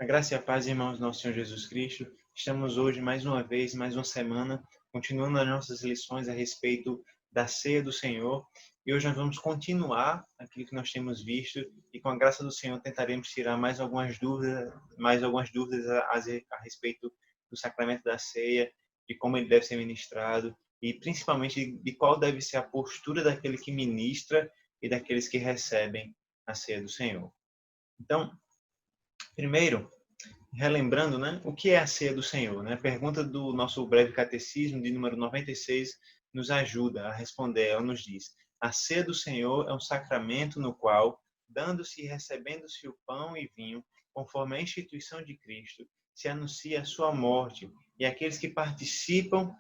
A graça e a paz, irmãos, do nosso Senhor Jesus Cristo. Estamos hoje, mais uma vez, mais uma semana, continuando as nossas lições a respeito da ceia do Senhor. E hoje nós vamos continuar aquilo que nós temos visto e, com a graça do Senhor, tentaremos tirar mais algumas dúvidas a respeito do sacramento da ceia, de como ele deve ser ministrado e, principalmente, de qual deve ser a postura daquele que ministra e daqueles que recebem a ceia do Senhor. Então, primeiro, relembrando, né, o que é a ceia do Senhor, né? A pergunta do nosso breve catecismo, de número 96, nos ajuda a responder. Ela nos diz: a ceia do Senhor é um sacramento no qual, dando-se e recebendo-se o pão e vinho, conforme a instituição de Cristo, se anuncia a sua morte, e aqueles que participam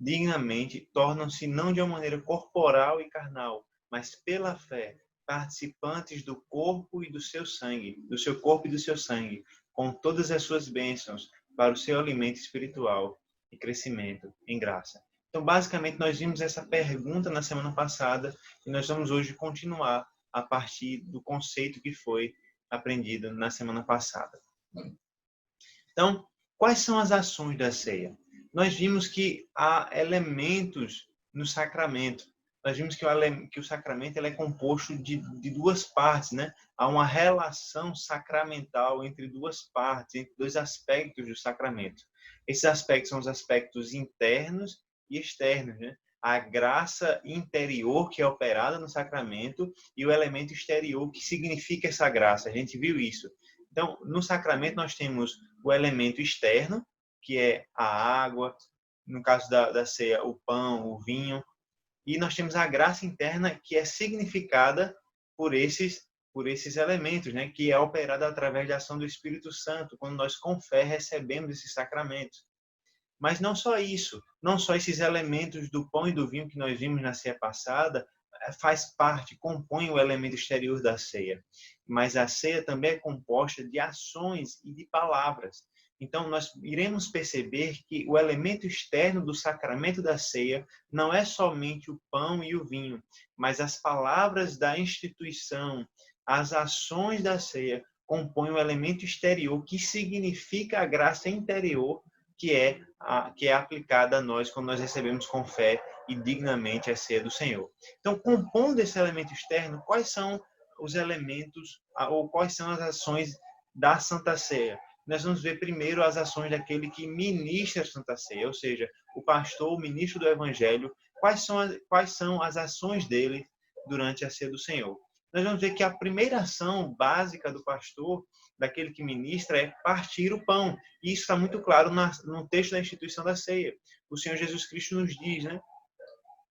dignamente tornam-se não de uma maneira corporal e carnal, mas pela fé, participantes do corpo e do seu sangue, do seu corpo e do seu sangue, com todas as suas bênçãos para o seu alimento espiritual e crescimento em graça. Então, basicamente, nós vimos essa pergunta na semana passada e nós vamos hoje continuar a partir do conceito que foi aprendido na semana passada. Então, quais são as ações da ceia? Nós vimos que há elementos no sacramento. Nós vimos que o sacramento ele é composto de duas partes, né? Há uma relação sacramental entre duas partes, entre dois aspectos do sacramento. Esses aspectos são os aspectos internos e externos, né? A graça interior que é operada no sacramento e o elemento exterior que significa essa graça. A gente viu isso. Então, no sacramento nós temos o elemento externo, que é a água, no caso da ceia, o pão, o vinho, e nós temos a graça interna, que é significada por esses elementos, né? Que é operada através da ação do Espírito Santo, quando nós com fé recebemos esses sacramentos. Mas não só isso, não só esses elementos do pão e do vinho que nós vimos na ceia passada, faz parte, compõe o elemento exterior da ceia. Mas a ceia também é composta de ações e de palavras. Então, nós iremos perceber que o elemento externo do sacramento da ceia não é somente o pão e o vinho, mas as palavras da instituição, as ações da ceia compõem o elemento exterior que significa a graça interior que é aplicada a nós quando nós recebemos com fé e dignamente a ceia do Senhor. Então, compondo esse elemento externo, quais são os elementos ou quais são as ações da Santa Ceia? Nós vamos ver primeiro as ações daquele que ministra a Santa Ceia, ou seja, o pastor, o ministro do Evangelho, quais são as ações dele durante a ceia do Senhor. Nós vamos ver que a primeira ação básica do pastor, daquele que ministra, é partir o pão. E isso está muito claro no texto da instituição da ceia. O Senhor Jesus Cristo nos diz, né?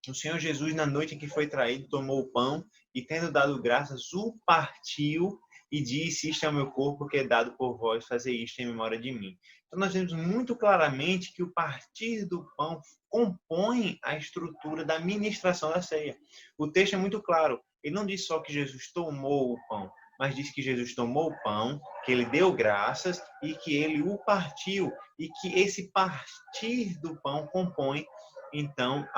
O Senhor Jesus, na noite em que foi traído, tomou o pão e, tendo dado graças, o partiu e disse: isto é o meu corpo que é dado por vós, fazer isto em memória de mim. Então, nós vemos muito claramente que o partir do pão compõe a estrutura da ministração da ceia. O texto é muito claro. Ele não diz só que Jesus tomou o pão, mas diz que Jesus tomou o pão, que ele deu graças e que ele o partiu. E que esse partir do pão compõe, então,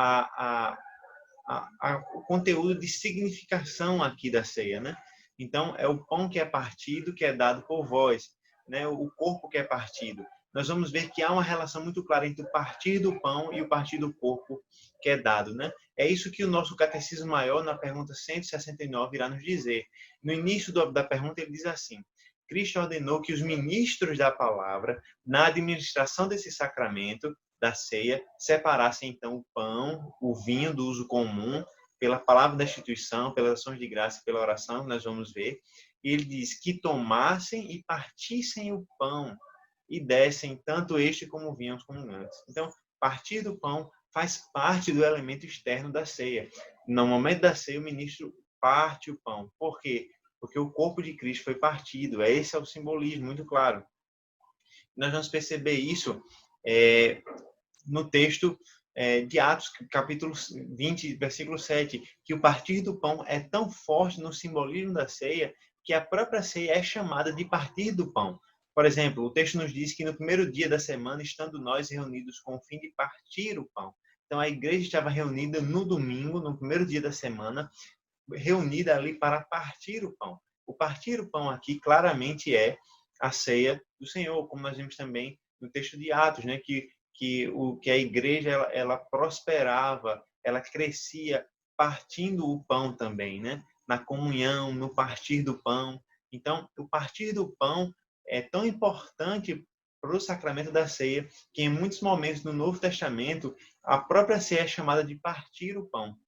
o conteúdo de significação aqui da ceia, né? Então, é o pão que é partido, que é dado por vós, né? O corpo que é partido. Nós vamos ver que há uma relação muito clara entre o partir do pão e o partir do corpo que é dado, né? É isso que o nosso Catecismo Maior, na pergunta 169, irá nos dizer. No início da pergunta, ele diz assim: Cristo ordenou que os ministros da palavra, na administração desse sacramento, da ceia, separassem então o pão, o vinho do uso comum, pela palavra da instituição, pelas ações de graça e pela oração, nós vamos ver. E ele diz que tomassem e partissem o pão e dessem tanto este como o vinho aos comungantes. Então, partir do pão faz parte do elemento externo da ceia. No momento da ceia, o ministro parte o pão. Por quê? Porque o corpo de Cristo foi partido. Esse é o simbolismo, muito claro. Nós vamos perceber isso no texto de Atos, capítulo 20, versículo 7, que o partir do pão é tão forte no simbolismo da ceia que a própria ceia é chamada de partir do pão. Por exemplo, o texto nos diz que no primeiro dia da semana, estando nós reunidos com o fim de partir o pão. Então, a igreja estava reunida no domingo, no primeiro dia da semana, reunida ali para partir o pão. O partir o pão aqui claramente é a ceia do Senhor, como nós vimos também no texto de Atos, né? Que a igreja ela prosperava, ela crescia partindo o pão também, né? Na comunhão, no partir do pão. Então, o partir do pão é tão importante para o sacramento da ceia que em muitos momentos no Novo Testamento a própria ceia é chamada de partir o pão.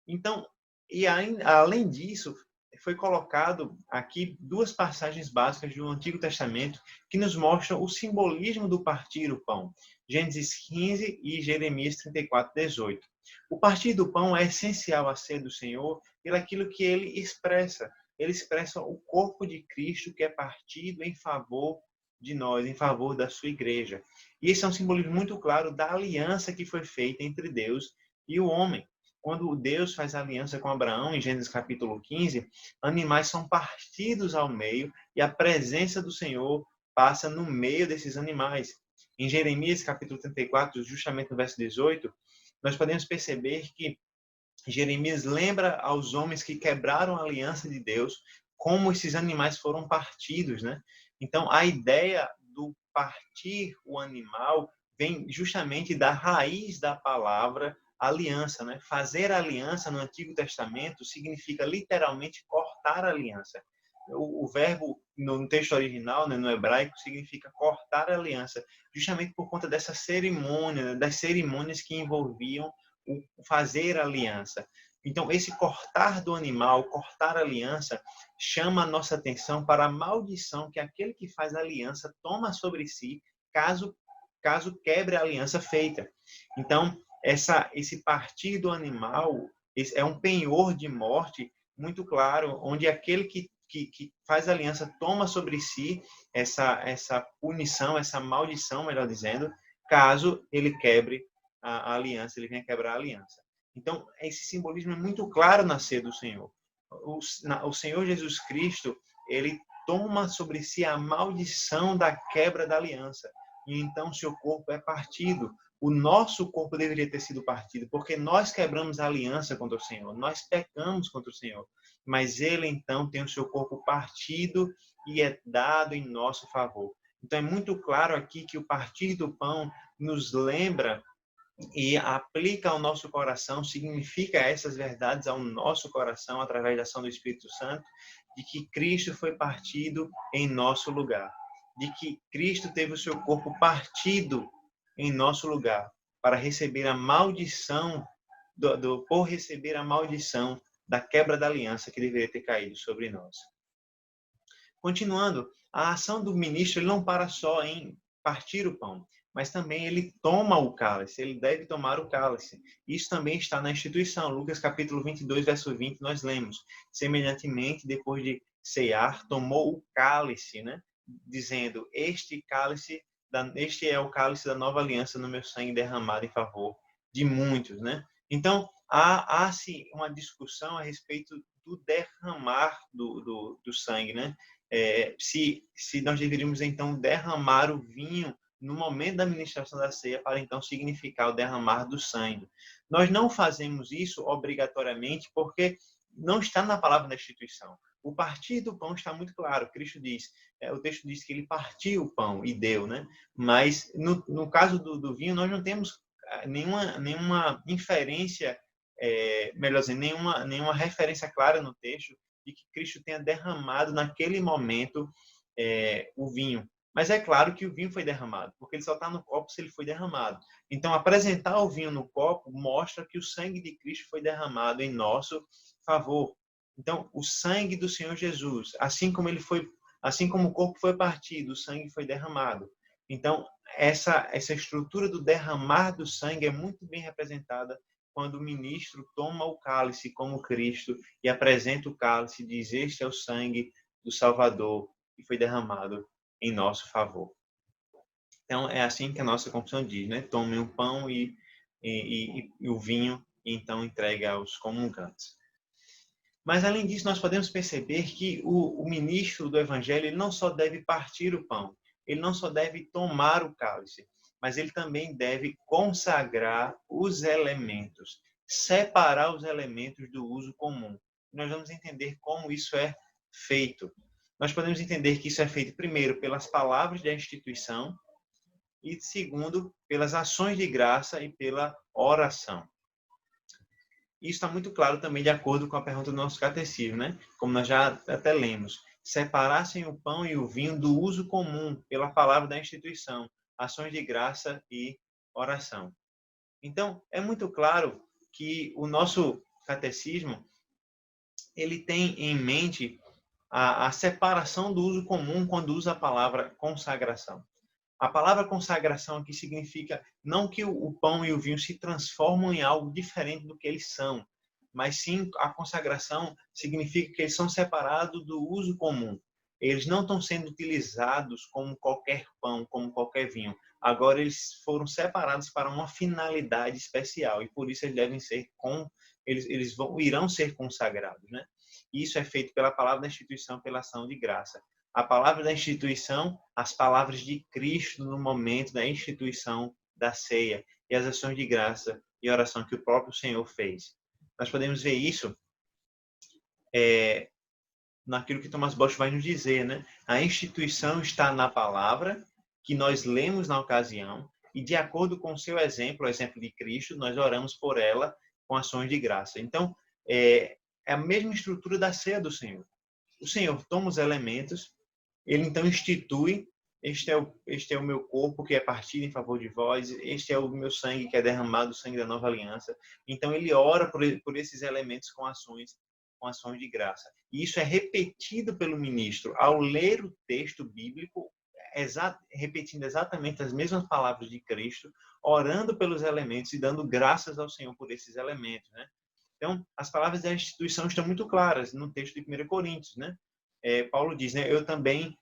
Então, e além disso, foi colocado aqui duas passagens básicas do Antigo Testamento que nos mostram o simbolismo do partir o pão. Gênesis 15 e Jeremias 34, 18. O partir do pão é essencial à ceia do Senhor pelo aquilo que ele expressa. Ele expressa o corpo de Cristo que é partido em favor de nós, em favor da sua igreja. E esse é um simbolismo muito claro da aliança que foi feita entre Deus e o homem. Quando Deus faz aliança com Abraão, em Gênesis capítulo 15, animais são partidos ao meio e a presença do Senhor passa no meio desses animais. Em Jeremias capítulo 34, justamente no verso 18, nós podemos perceber que Jeremias lembra aos homens que quebraram a aliança de Deus como esses animais foram partidos, né? Então, a ideia do partir o animal vem justamente da raiz da palavra aliança, né? Fazer aliança no Antigo Testamento significa literalmente cortar a aliança. O verbo no texto original, né, no hebraico, significa cortar a aliança, justamente por conta dessa cerimônia, das cerimônias que envolviam o fazer aliança. Então, esse cortar do animal, cortar a aliança, chama a nossa atenção para a maldição que aquele que faz a aliança toma sobre si, caso quebre a aliança feita. Então, esse partir do animal é um penhor de morte muito claro, onde aquele que faz aliança toma sobre si essa punição, essa maldição, melhor dizendo, caso ele quebre a aliança, ele venha quebrar a aliança. Então, esse simbolismo é muito claro na ceia do Senhor. O Senhor Jesus Cristo, ele toma sobre si a maldição da quebra da aliança. E então seu corpo é partido. O nosso corpo deveria ter sido partido, porque nós quebramos a aliança contra o Senhor, nós pecamos contra o Senhor. Mas ele, então, tem o seu corpo partido e é dado em nosso favor. Então, é muito claro aqui que o partir do pão nos lembra e aplica ao nosso coração, significa essas verdades ao nosso coração através da ação do Espírito Santo, de que Cristo foi partido em nosso lugar, de que Cristo teve o seu corpo partido em nosso lugar para receber a maldição por receber a maldição da quebra da aliança que deveria ter caído sobre nós. Continuando, a ação do ministro ele não para só em partir o pão, mas também ele toma o cálice, ele deve tomar o cálice. Isso também está na instituição. Lucas capítulo 22, verso 20, nós lemos. Semelhantemente, depois de cear, tomou o cálice, né? Dizendo, este é o cálice da nova aliança no meu sangue derramado em favor de muitos, né? Então, há-se uma discussão a respeito do derramar do sangue, né? Se nós deveríamos, então, derramar o vinho no momento da ministração da ceia, para então significar o derramar do sangue. Nós não fazemos isso obrigatoriamente, porque não está na palavra da instituição. O partir do pão está muito claro. Cristo diz, o texto diz que ele partiu o pão e deu, né? Mas no caso do vinho, nós não temos nenhuma inferência, melhor dizendo, nenhuma referência clara no texto de que Cristo tenha derramado naquele momento o vinho. Mas é claro que o vinho foi derramado, porque ele só está no copo se ele foi derramado. Então, apresentar o vinho no copo mostra que o sangue de Cristo foi derramado em nosso favor. Então, o sangue do Senhor Jesus, assim como o corpo foi partido, o sangue foi derramado. Então, essa estrutura do derramar do sangue é muito bem representada quando o ministro toma o cálice como Cristo e apresenta o cálice e diz: este é o sangue do Salvador que foi derramado em nosso favor. Então, é assim que a nossa confissão diz, né? Tome o pão e o vinho e então entregue aos comungantes. Mas, além disso, nós podemos perceber que o ministro do Evangelho ele não só deve partir o pão, ele não só deve tomar o cálice, mas ele também deve consagrar os elementos, separar os elementos do uso comum. Nós vamos entender como isso é feito. nós podemos entender que isso é feito, primeiro, pelas palavras da instituição e, segundo, pelas ações de graça e pela oração. Isso está muito claro também de acordo com a pergunta do nosso catecismo, né? Como nós já até lemos. Separassem o pão e o vinho do uso comum pela palavra da instituição, ações de graça e oração. Então, é muito claro que o nosso catecismo ele tem em mente a separação do uso comum quando usa a palavra consagração. A palavra consagração aqui significa não que o pão e o vinho se transformam em algo diferente do que eles são, mas sim a consagração significa que eles são separados do uso comum. Eles não estão sendo utilizados como qualquer pão, como qualquer vinho. Agora eles foram separados para uma finalidade especial e por isso eles devem ser irão ser consagrados, né? Isso é feito pela palavra da instituição, pela ação de graça. A palavra da instituição, as palavras de Cristo no momento da instituição da ceia e as ações de graça e oração que o próprio Senhor fez. Nós podemos ver isso naquilo que Thomas Bosch vai nos dizer, né? A instituição está na palavra que nós lemos na ocasião e de acordo com o seu exemplo, o exemplo de Cristo, nós oramos por ela com ações de graça. Então, é a mesma estrutura da ceia do Senhor. O Senhor toma os elementos, ele então institui, este é o meu corpo que é partido em favor de vós, este é o meu sangue que é derramado, o sangue da nova aliança. Então ele ora por esses elementos com ações de graça. E isso é repetido pelo ministro ao ler o texto bíblico, repetindo exatamente as mesmas palavras de Cristo, orando pelos elementos e dando graças ao Senhor por esses elementos, né? Então, as palavras da instituição estão muito claras no texto de 1 Coríntios, né? Paulo diz, né? Eu também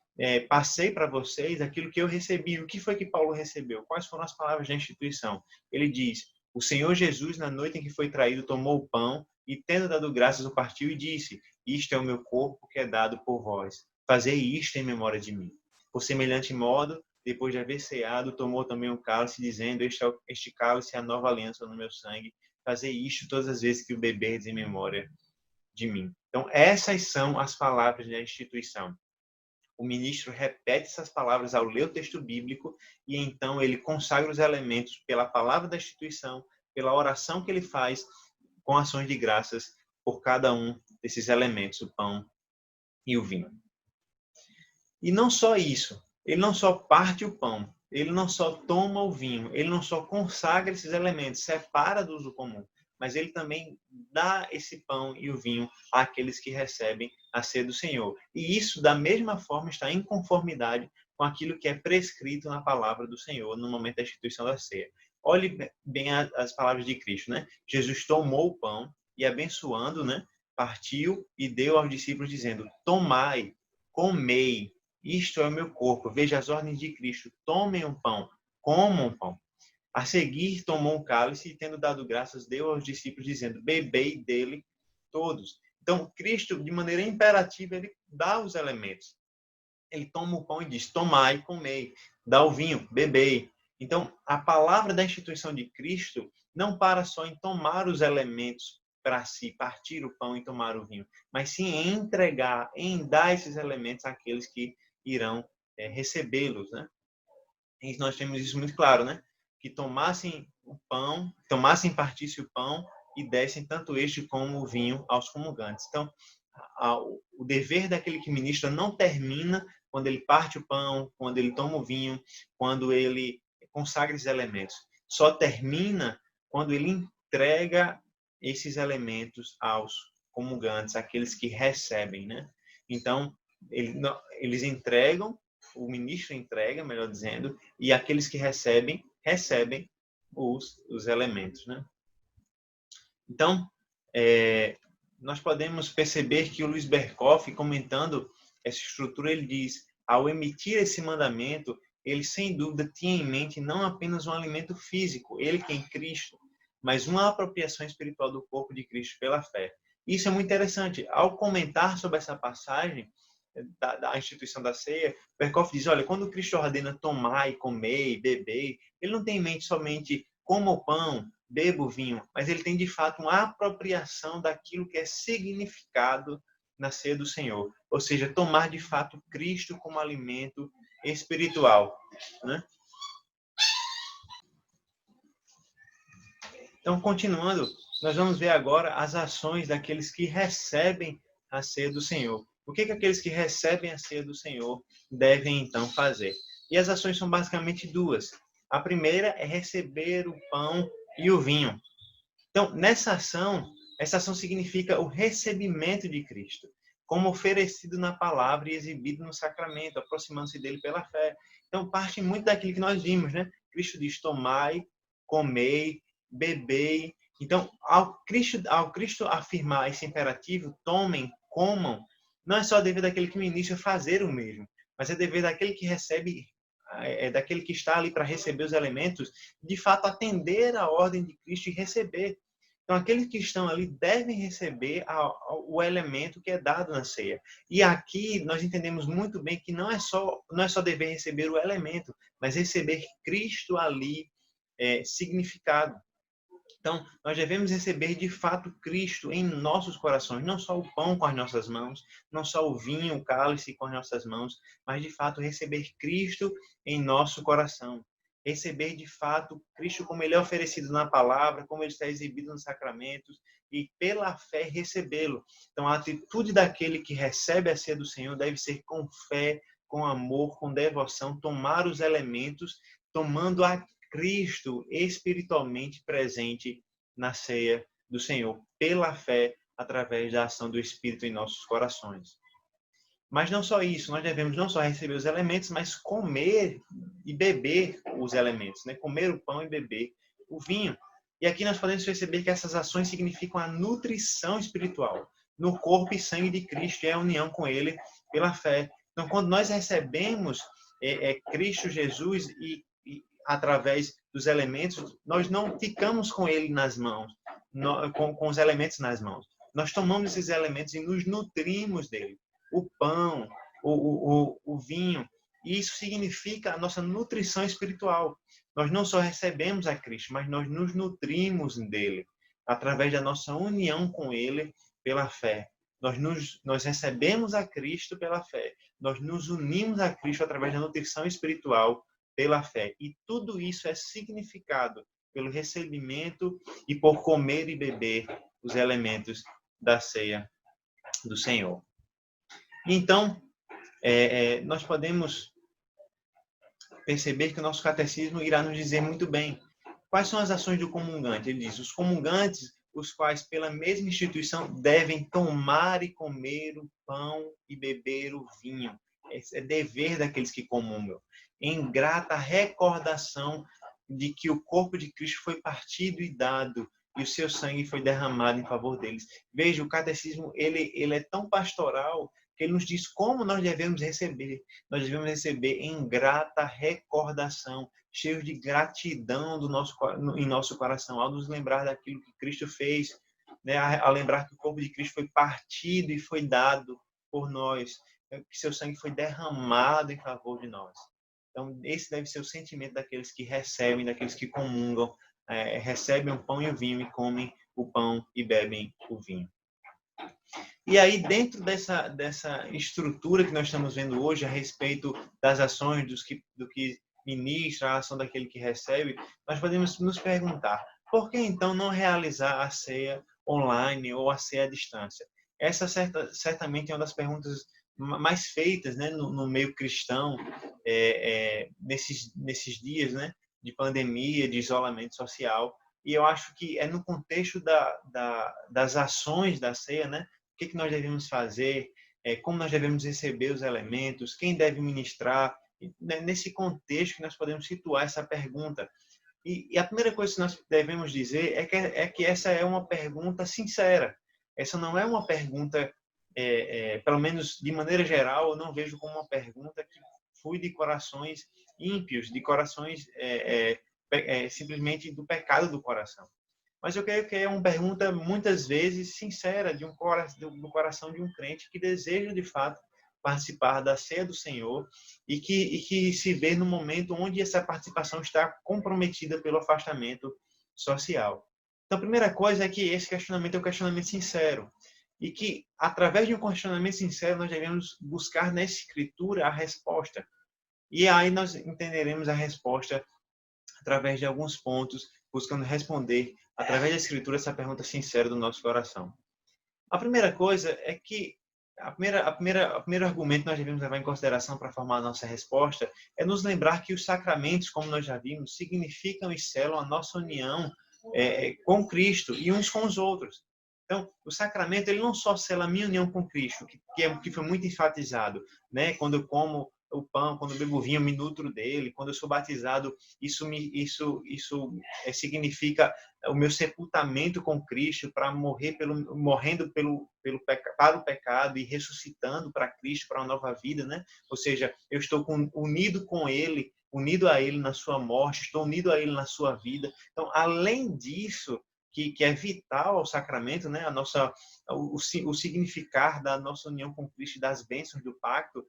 passei para vocês aquilo que eu recebi. O que foi que Paulo recebeu? Quais foram as palavras da instituição? Ele diz, o Senhor Jesus, na noite em que foi traído, tomou o pão e, tendo dado graças, o partiu e disse, isto é o meu corpo que é dado por vós. Fazei isto em memória de mim. Por semelhante modo, depois de haver ceado, tomou também o cálice, dizendo, este cálice é a nova aliança no meu sangue. Fazer isto todas as vezes que o beberdes em memória de mim. Então, essas são as palavras da instituição. O ministro repete essas palavras ao ler o texto bíblico e então ele consagra os elementos pela palavra da instituição, pela oração que ele faz com ações de graças por cada um desses elementos, o pão e o vinho. E não só isso, ele não só parte o pão, ele não só toma o vinho, ele não só consagra esses elementos, separa do uso comum, mas ele também dá esse pão e o vinho àqueles que recebem a ceia do Senhor. E isso, da mesma forma, está em conformidade com aquilo que é prescrito na palavra do Senhor no momento da instituição da ceia. Olhe bem as palavras de Cristo, né? Jesus tomou o pão e, abençoando, né, partiu e deu aos discípulos, dizendo, tomai, comei, isto é o meu corpo. Veja as ordens de Cristo. Tomem um pão, comam um pão. A seguir, tomou um cálice e, tendo dado graças, deu aos discípulos, dizendo, bebei dele todos. Então, Cristo, de maneira imperativa, ele dá os elementos. Ele toma o pão e diz, tomai, comei. Dá o vinho, bebei. Então, a palavra da instituição de Cristo não para só em tomar os elementos para si, partir o pão e tomar o vinho, mas sim em entregar, em dar esses elementos àqueles que irão recebê-los, né? E nós temos isso muito claro, né? Que tomassem o pão, partissem o pão e dessem tanto este como o vinho aos comungantes. Então, o dever daquele que ministra não termina quando ele parte o pão, quando ele toma o vinho, quando ele consagra esses elementos. Só termina quando ele entrega esses elementos aos comungantes, aqueles que recebem, né? Então, eles entregam, o ministro entrega, melhor dizendo, e aqueles que recebem os elementos, né? Então, nós podemos perceber que o Luiz Berkoff, comentando essa estrutura, ele diz, ao emitir esse mandamento, ele sem dúvida tinha em mente não apenas um alimento físico, ele que é em Cristo, mas uma apropriação espiritual do corpo de Cristo pela fé. Isso é muito interessante. Ao comentar sobre essa passagem da instituição da ceia, Berkoff diz, olha, quando Cristo ordena tomar e comer e beber, ele não tem em mente somente coma o pão, beba o vinho, mas ele tem de fato uma apropriação daquilo que é significado na ceia do Senhor. Ou seja, tomar de fato Cristo como alimento espiritual, né? Então, continuando, nós vamos ver agora as ações daqueles que recebem a ceia do Senhor. O que aqueles que recebem a ceia do Senhor devem, então, fazer? E as ações são basicamente duas. A primeira é receber o pão e o vinho. Então, essa ação significa o recebimento de Cristo, como oferecido na palavra e exibido no sacramento, aproximando-se dele pela fé. Então, parte muito daquilo que nós vimos, né? Cristo diz: tomai, comei, bebei. Então, ao Cristo afirmar esse imperativo, tomem, comam, não é só dever daquele que no início fazer o mesmo, mas é dever daquele que recebe, daquele que está ali para receber os elementos, de fato atender à ordem de Cristo e receber. Então, aqueles que estão ali devem receber o elemento que é dado na ceia. E aqui nós entendemos muito bem que não é só dever receber o elemento, mas receber Cristo ali significado. Então, nós devemos receber de fato Cristo em nossos corações, não só o pão com as nossas mãos, não só o vinho, o cálice com as nossas mãos, mas de fato receber Cristo em nosso coração. Receber de fato Cristo como ele é oferecido na palavra, como ele está exibido nos sacramentos, e pela fé recebê-lo. Então, a atitude daquele que recebe a ceia do Senhor deve ser com fé, com amor, com devoção, tomar os elementos, tomando a Cristo espiritualmente presente na ceia do Senhor, pela fé, através da ação do Espírito em nossos corações. Mas não só isso, nós devemos não só receber os elementos, mas comer e beber os elementos, né? Comer o pão e beber o vinho. E aqui nós podemos perceber que essas ações significam a nutrição espiritual no corpo e sangue de Cristo e a união com Ele pela fé. Então, quando nós recebemos Cristo Jesus e através dos elementos, nós não ficamos com ele nas mãos, com os elementos nas mãos. Nós tomamos esses elementos e nos nutrimos dele. O pão, o vinho, e isso significa a nossa nutrição espiritual. Nós não só recebemos a Cristo, mas nós nos nutrimos dele, através da nossa união com ele pela fé. Nós recebemos a Cristo pela fé. Nós nos unimos a Cristo através da nutrição espiritual pela fé. E tudo isso é significado pelo recebimento e por comer e beber os elementos da ceia do Senhor. Então, nós podemos perceber que o nosso catecismo irá nos dizer muito bem quais são as ações do comungante. Ele diz: os comungantes, os quais pela mesma instituição devem tomar e comer o pão e beber o vinho. Esse é dever daqueles que comungam, em grata recordação de que o corpo de Cristo foi partido e dado, e o seu sangue foi derramado em favor deles. Veja, o catecismo ele é tão pastoral que ele nos diz como nós devemos receber. Nós devemos receber em grata recordação, cheios de gratidão em nosso coração, ao nos lembrar daquilo que Cristo fez, né? A lembrar que o corpo de Cristo foi partido e foi dado por nós, que seu sangue foi derramado em favor de nós. Então, esse deve ser o sentimento daqueles que recebem, daqueles que comungam, recebem o pão e o vinho e comem o pão e bebem o vinho. E aí, dentro dessa estrutura que nós estamos vendo hoje a respeito das ações do que ministra, a ação daquele que recebe, nós podemos nos perguntar: por que então não realizar a ceia online ou a ceia à distância? Essa certamente é uma das perguntas mais feitas, né, no meio cristão, nesses dias, né, de pandemia, de isolamento social. E eu acho que é no contexto das ações da ceia, né, o que nós devemos fazer, como nós devemos receber os elementos, quem deve ministrar. Nesse contexto que nós podemos situar essa pergunta. E a primeira coisa que nós devemos dizer é que essa é uma pergunta sincera. Essa não é uma pergunta, pelo menos de maneira geral, eu não vejo como uma pergunta que flui de corações ímpios, de corações simplesmente do pecado do coração. Mas eu creio que é uma pergunta, muitas vezes, sincera, do coração de um crente que deseja, de fato, participar da ceia do Senhor e que se vê no momento onde essa participação está comprometida pelo afastamento social. Então, a primeira coisa é que esse questionamento é um questionamento sincero. e que, através de um questionamento sincero, nós devemos buscar na Escritura a resposta. E aí nós entenderemos a resposta através de alguns pontos, buscando responder, através da Escritura, essa pergunta sincera do nosso coração. A primeira coisa é que o primeiro argumento que nós devemos levar em consideração para formar a nossa resposta é nos lembrar que os sacramentos, como nós já vimos, significam e selam a nossa união com Cristo e uns com os outros. Então, o sacramento ele não só sela a minha união com Cristo, que foi muito enfatizado, né? Quando eu como o pão, quando eu bebo vinho, eu me nutro dele. Quando eu sou batizado, isso significa o meu sepultamento com Cristo para morrendo para o pecado e ressuscitando para Cristo, para uma nova vida, né? Ou seja, eu estou unido com Ele, unido a Ele na sua morte, estou unido a Ele na sua vida. Então, além disso, que é vital ao sacramento, né? O significar da nossa união com Cristo e das bênçãos do pacto,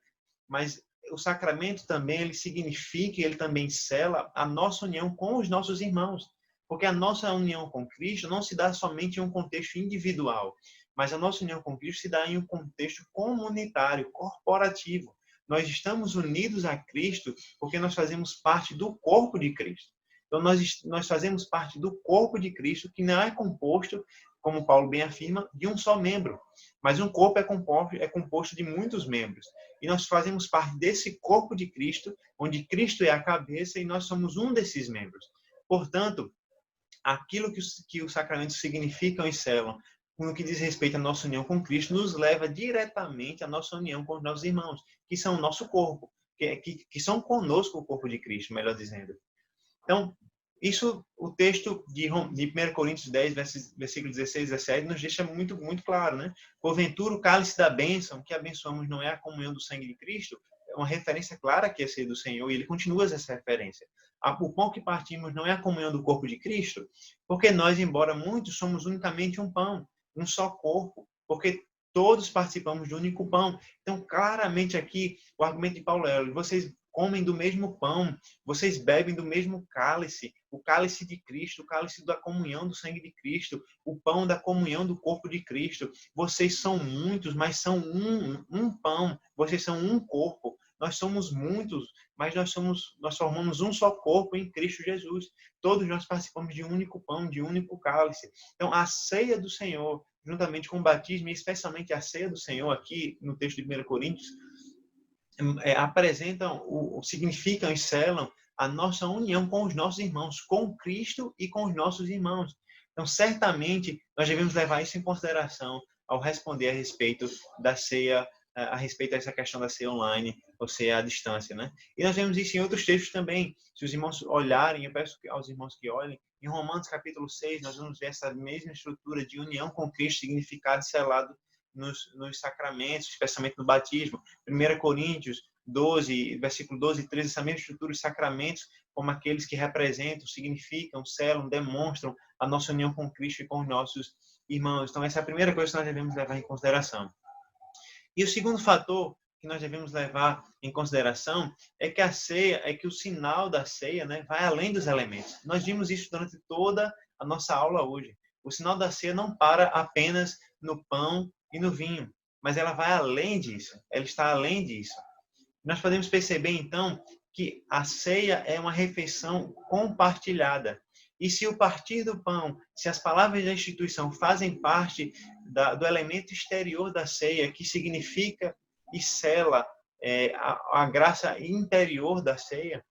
mas o sacramento também ele significa e ele também sela a nossa união com os nossos irmãos. Porque a nossa união com Cristo não se dá somente em um contexto individual, mas a nossa união com Cristo se dá em um contexto comunitário, corporativo. Nós estamos unidos a Cristo porque nós fazemos parte do corpo de Cristo. Então, nós fazemos parte do corpo de Cristo, que não é composto, como Paulo bem afirma, de um só membro. Mas um corpo é composto de muitos membros. E nós fazemos parte desse corpo de Cristo, onde Cristo é a cabeça e nós somos um desses membros. Portanto, aquilo que os sacramentos significam e selam, no que diz respeito à nossa união com Cristo, nos leva diretamente à nossa união com os nossos irmãos, que são o nosso corpo, que são conosco o corpo de Cristo, melhor dizendo. Então, isso, o texto de 1 Coríntios 10, versículo 16 e 17, nos deixa muito, muito claro, né? Porventura, o cálice da bênção, que abençoamos não é a comunhão do sangue de Cristo, é uma referência clara que é ser do Senhor, e ele continua essa referência. O pão que partimos não é a comunhão do corpo de Cristo, porque nós, embora muitos, somos unicamente um pão, um só corpo, porque todos participamos do único pão. Então, claramente aqui, o argumento de Paulo é, vocês comem do mesmo pão, vocês bebem do mesmo cálice, o cálice de Cristo, o cálice da comunhão do sangue de Cristo, o pão da comunhão do corpo de Cristo. Vocês são muitos, mas são um pão. Vocês são um corpo. Nós somos muitos, mas nós formamos um só corpo em Cristo Jesus. Todos nós participamos de um único pão, de um único cálice. Então, a ceia do Senhor, juntamente com o batismo, e especialmente a ceia do Senhor, aqui no texto de 1 Coríntios, apresentam, significam e selam a nossa união com os nossos irmãos, com Cristo e com os nossos irmãos. Então, certamente, nós devemos levar isso em consideração ao responder a respeito da ceia, a respeito dessa questão da ceia online, ou ceia à distância, né? E nós vemos isso em outros textos também. Se os irmãos olharem, eu peço aos irmãos que olhem, em Romanos capítulo 6, nós vamos ver essa mesma estrutura de união com Cristo, significado selado nos sacramentos, especialmente no batismo. 1 Coríntios 12, versículo 12 e 13, essa mesma estrutura de sacramentos, como aqueles que representam, significam, selam, demonstram a nossa união com Cristo e com os nossos irmãos. Então, essa é a primeira coisa que nós devemos levar em consideração. E o segundo fator que nós devemos levar em consideração é que a ceia, o sinal da ceia, né, vai além dos elementos. Nós vimos isso durante toda a nossa aula hoje. O sinal da ceia não para apenas no pão e no vinho, mas ela vai além disso. Ela está além disso. Nós podemos perceber, então, que a ceia é uma refeição compartilhada. E se o partir do pão, se as palavras da instituição fazem parte do elemento exterior da ceia, que significa e sela a graça interior da ceia,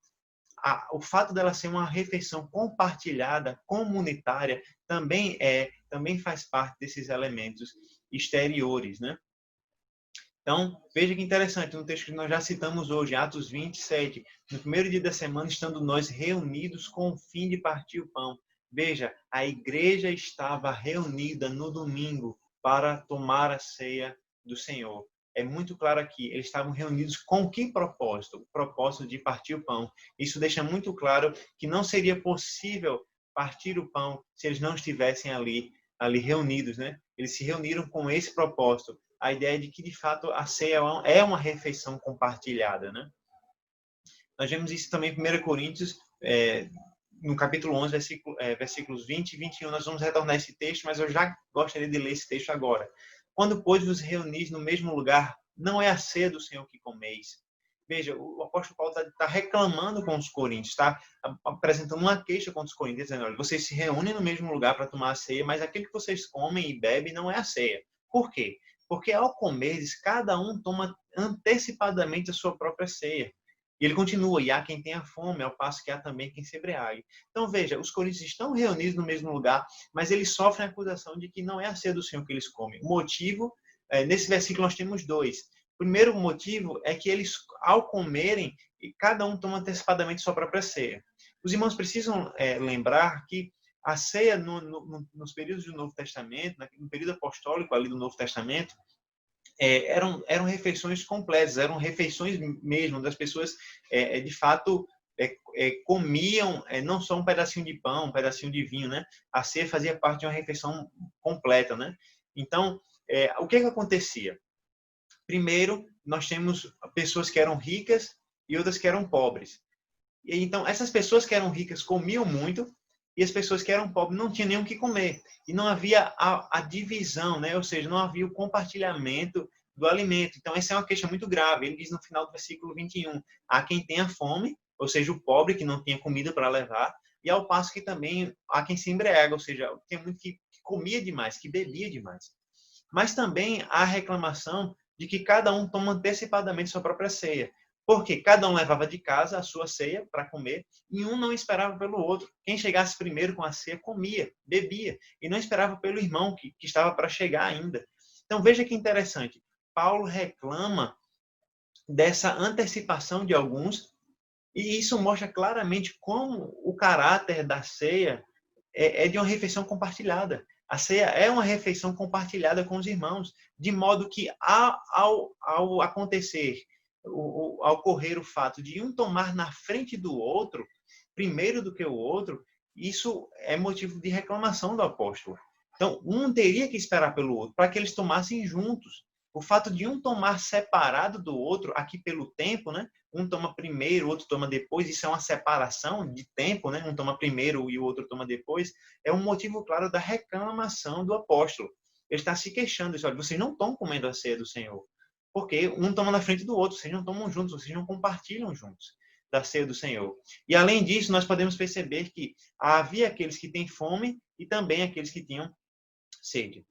o fato dela ser uma refeição compartilhada, comunitária, também faz parte desses elementos exteriores, né? Então, veja que interessante, no texto que nós já citamos hoje, Atos 27, no primeiro dia da semana, estando nós reunidos com o fim de partir o pão. Veja, a igreja estava reunida no domingo para tomar a ceia do Senhor. É muito claro aqui, eles estavam reunidos com que propósito? O propósito de partir o pão. Isso deixa muito claro que não seria possível partir o pão se eles não estivessem ali reunidos, né? Eles se reuniram com esse propósito. A ideia de que, de fato, a ceia é uma refeição compartilhada, né? Nós vemos isso também em 1 Coríntios, no capítulo 11, versículos 20 e 21. Nós vamos retornar a esse texto, mas eu já gostaria de ler esse texto agora. Quando, pois, vos reunis no mesmo lugar, não é a ceia do Senhor que comeis. Veja, o apóstolo Paulo está reclamando com os coríntios, está apresentando uma queixa contra os coríntios, dizendo, olha, vocês se reúnem no mesmo lugar para tomar a ceia, mas aquilo que vocês comem e bebem não é a ceia. Por quê? Porque ao comerdes, cada um toma antecipadamente a sua própria ceia. E ele continua, e há quem tenha fome, ao passo que há também quem se embriague. Então veja, os coríntios estão reunidos no mesmo lugar, mas eles sofrem a acusação de que não é a ceia do Senhor que eles comem. O motivo, nesse versículo nós temos dois. O primeiro motivo é que eles, ao comerem, cada um toma antecipadamente sua própria ceia. Os irmãos precisam lembrar que a ceia nos períodos do Novo Testamento, no período apostólico ali do Novo Testamento, eram refeições completas, eram refeições mesmo, das pessoas de fato comiam não só um pedacinho de pão, um pedacinho de vinho, né? A ceia fazia parte de uma refeição completa, né? Então, o que acontecia? Primeiro, nós temos pessoas que eram ricas e outras que eram pobres. E, então, essas pessoas que eram ricas comiam muito e as pessoas que eram pobres não tinham nem o que comer. E não havia a divisão, né? Ou seja, não havia o compartilhamento do alimento. Então, essa é uma queixa muito grave. Ele diz no final do versículo 21, há quem tenha fome, ou seja, o pobre que não tinha comida para levar, e ao passo que também há quem se embriaga, ou seja, tem muito que comia demais, que bebia demais. Mas também há reclamação de que cada um toma antecipadamente sua própria ceia. Porque cada um levava de casa a sua ceia para comer e um não esperava pelo outro. Quem chegasse primeiro com a ceia comia, bebia e não esperava pelo irmão que estava para chegar ainda. Então veja que interessante. Paulo reclama dessa antecipação de alguns e isso mostra claramente como o caráter da ceia é de uma refeição compartilhada. A ceia é uma refeição compartilhada com os irmãos, de modo que ao acontecer, ao ocorrer o fato de um tomar na frente do outro, primeiro do que o outro, isso é motivo de reclamação do apóstolo. Então, um teria que esperar pelo outro, para que eles tomassem juntos. O fato de um tomar separado do outro, aqui pelo tempo, né? Um toma primeiro, o outro toma depois, isso é uma separação de tempo, né? Um toma primeiro e o outro toma depois, é um motivo claro da reclamação do apóstolo. Ele está se queixando, diz, olha, vocês não estão comendo a ceia do Senhor, porque um toma na frente do outro, vocês não tomam juntos, vocês não compartilham juntos da ceia do Senhor. E além disso, nós podemos perceber que havia aqueles que têm fome e também aqueles que tinham sede.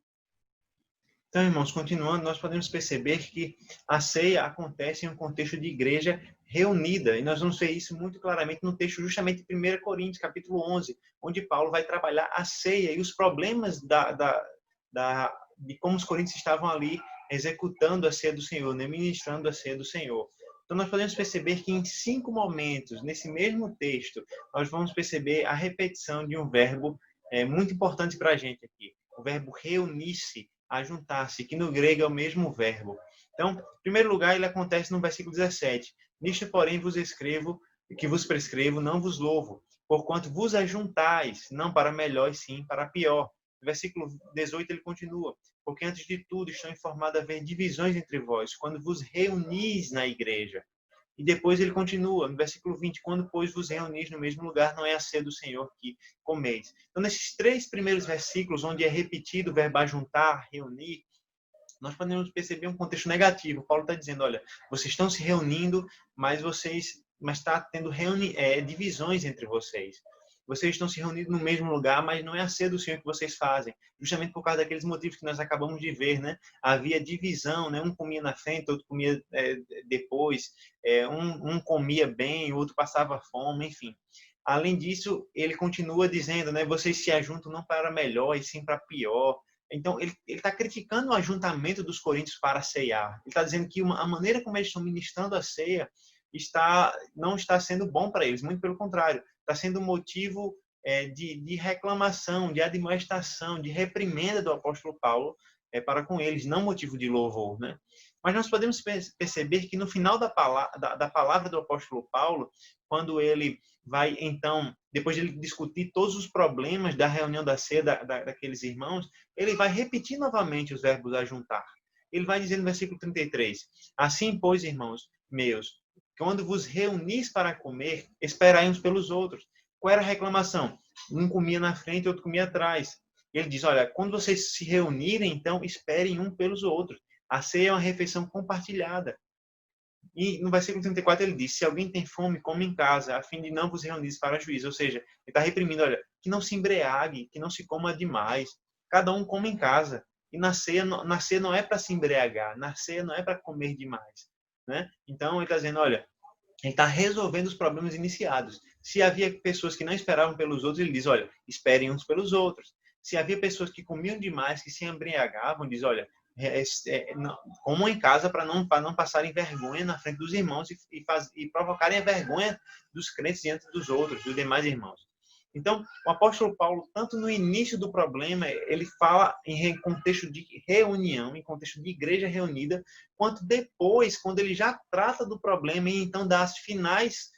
Então, irmãos, continuando, nós podemos perceber que a ceia acontece em um contexto de igreja reunida, e nós vamos ver isso muito claramente no texto justamente de 1 Coríntios, capítulo 11, onde Paulo vai trabalhar a ceia e os problemas de como os coríntios estavam ali executando a ceia do Senhor, né, ministrando a ceia do Senhor. Então, nós podemos perceber que em 5 momentos, nesse mesmo texto, nós vamos perceber a repetição de um verbo muito importante para a gente aqui, o verbo reunir-se, ajuntar-se, que no grego é o mesmo verbo. Então, em primeiro lugar, ele acontece no versículo 17. Nisto, porém, vos escrevo, que vos prescrevo, não vos louvo, porquanto vos ajuntais, não para melhor, e sim para pior. No versículo 18, ele continua. Porque antes de tudo estão informados a haver divisões entre vós, quando vos reunis na igreja. E depois ele continua, no versículo 20, quando, pois, vos reunis no mesmo lugar, não é a ceia do Senhor que comeis. Então, nesses 3 primeiros versículos, onde é repetido o verbo ajuntar, reunir, nós podemos perceber um contexto negativo. Paulo está dizendo, olha, vocês estão se reunindo, mas está tendo divisões entre vocês. Vocês estão se reunindo no mesmo lugar, mas não é a ceia do Senhor que vocês fazem. Justamente por causa daqueles motivos que nós acabamos de ver, né? Havia divisão, né? Um comia na frente, outro comia depois. Um comia bem, o outro passava fome, enfim. Além disso, ele continua dizendo, né? Vocês se ajuntam não para melhor, e sim para pior. Então, ele está criticando o ajuntamento dos coríntios para ceiar. Ele está dizendo que a maneira como eles estão ministrando a ceia não está sendo bom para eles, muito pelo contrário, está sendo motivo de reclamação, de admoestação, de reprimenda do apóstolo Paulo para com eles, não motivo de louvor, né? Mas nós podemos perceber que no final da palavra do apóstolo Paulo, quando ele vai, então, depois de ele discutir todos os problemas da reunião da ceia daqueles irmãos, ele vai repetir novamente os verbos ajuntar. Ele vai dizer no versículo 33, assim, pois, irmãos meus, quando vos reunis para comer, esperai uns pelos outros. Qual era a reclamação? Um comia na frente, outro comia atrás. Ele diz, olha, quando vocês se reunirem, então, esperem um pelos outros. A ceia é uma refeição compartilhada. E no versículo 34 ele diz, se alguém tem fome, come em casa, a fim de não vos reunir para juízo. Ou seja, ele está reprimindo, olha, que não se embriague, que não se coma demais. Cada um come em casa. E na ceia não é para se embriagar, na ceia não é para comer demais. Né? Então ele está dizendo, olha, ele está resolvendo os problemas iniciados. Se havia pessoas que não esperavam pelos outros, ele diz, olha, esperem uns pelos outros. Se havia pessoas que comiam demais, que se embriagavam, diz, olha, comam em casa para não passarem vergonha na frente dos irmãos e provocarem a vergonha dos crentes diante dos outros, dos demais irmãos. Então, o apóstolo Paulo, tanto no início do problema, ele fala em contexto de reunião, em contexto de igreja reunida, quanto depois, quando ele já trata do problema e então dá as finais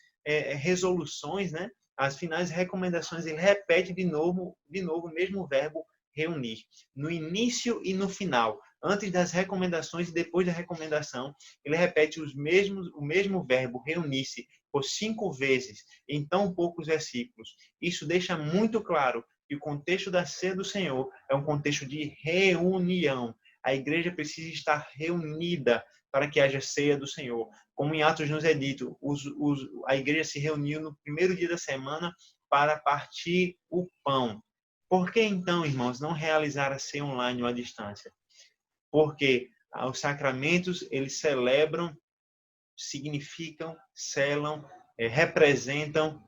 resoluções, né? As finais recomendações, ele repete de novo o mesmo verbo reunir, no início e no final. Antes das recomendações e depois da recomendação, ele repete o mesmo verbo, reunir-se, por 5 vezes em tão poucos versículos. Isso deixa muito claro que o contexto da ceia do Senhor é um contexto de reunião. A igreja precisa estar reunida para que haja ceia do Senhor. Como em Atos nos é dito, a igreja se reuniu no primeiro dia da semana para partir o pão. Por que então, irmãos, não realizar a ceia online ou à distância? Porque os sacramentos, eles celebram, significam, selam, representam,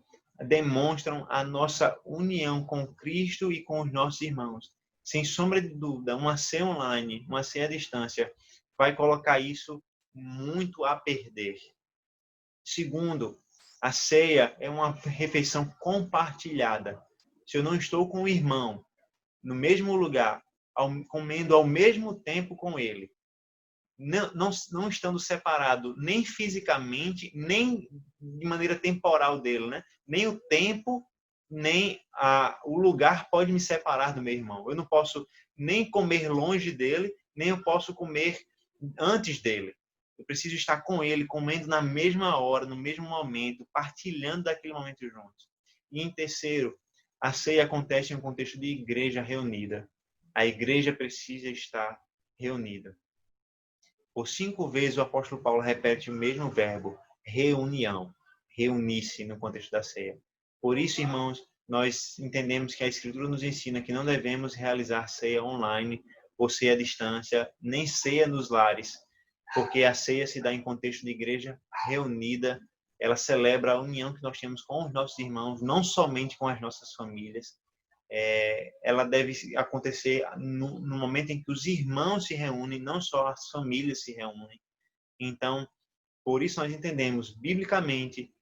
demonstram a nossa união com Cristo e com os nossos irmãos. Sem sombra de dúvida, uma ceia online, uma ceia à distância, vai colocar isso muito a perder. Segundo, a ceia é uma refeição compartilhada. Se eu não estou com o irmão no mesmo lugar, comendo ao mesmo tempo com ele, não estando separado nem fisicamente, nem de maneira temporal dele, né? Nem o tempo, nem o lugar pode me separar do meu irmão. Eu não posso nem comer longe dele, nem eu posso comer antes dele. Eu preciso estar com ele, comendo na mesma hora, no mesmo momento, partilhando daquele momento juntos. E em terceiro, a ceia acontece em um contexto de igreja reunida. A igreja precisa estar reunida. Por 5 vezes o apóstolo Paulo repete o mesmo verbo, reunião, reunir-se no contexto da ceia. Por isso, irmãos, nós entendemos que a Escritura nos ensina que não devemos realizar ceia online ou ceia à distância, nem ceia nos lares, porque a ceia se dá em contexto de igreja reunida, ela celebra a união que nós temos com os nossos irmãos, não somente com as nossas famílias. Ela deve acontecer no momento em que os irmãos se reúnem, não só as famílias se reúnem. Então, por isso nós entendemos, biblicamente,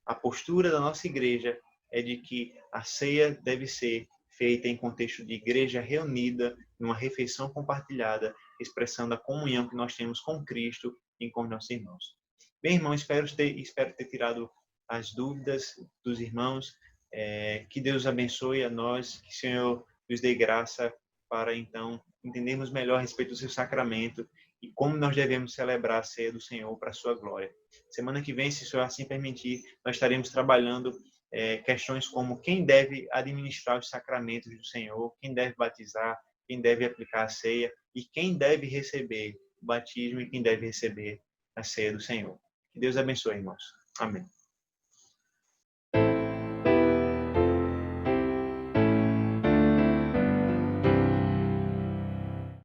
a postura da nossa igreja é de que a ceia deve ser feita em contexto de igreja reunida, numa refeição compartilhada, expressando a comunhão que nós temos com Cristo e com os nossos irmãos. Bem, irmão, espero ter tirado as dúvidas dos irmãos. Que Deus abençoe a nós, que o Senhor nos dê graça para, então, entendermos melhor a respeito do seu sacramento e como nós devemos celebrar a ceia do Senhor para a sua glória. Semana que vem, se o Senhor assim permitir, nós estaremos trabalhando questões como quem deve administrar os sacramentos do Senhor, quem deve batizar, quem deve aplicar a ceia e quem deve receber o batismo e quem deve receber a ceia do Senhor. Que Deus abençoe, irmãos. Amém.